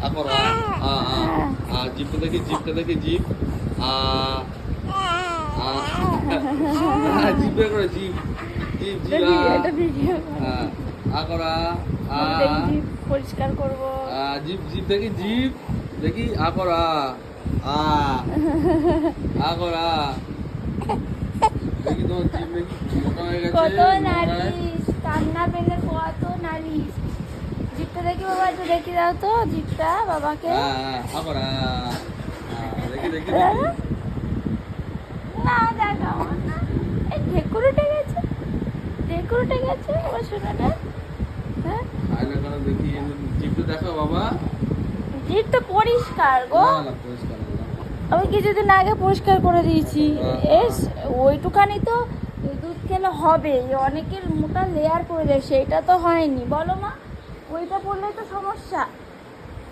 আকর জিপটা দেখি zip zip বের করে জিপ জিপ জিপ দেখি, এটা ভিডিও আকরা দেখি জিভ পরিষ্কার করবো। জিপ জিপ দেখি আকরা আকরা দেখি তোমার জিপ দেখি মোটা হয়ে গেছে কত নালিশ, কান্না পেলে কত নালিশ। জিভটা দেখি বাবা, একটু দেখি দাও তো জিভটা বাবাকে। আকরা দেখি না দেখাবো না। এই ঢেকুর উঠে গেছে আমার সোনাটা। হ্যাঁ, আয়না করে দেখি জিপটা দেখো বাবা। জিভ তো পরিষ্কার গো, না পরিষ্কার না। আমি কিছুদিন আগে পরিষ্কার করে দিয়েছি। এস ওইটুখানি তো দুধ খেলে হবে, অনেকের মোটা লেয়ার পড়ে যায়, সেইটা তো হয়নি বলো মা, ওইটা পড়লে তো সমস্যা।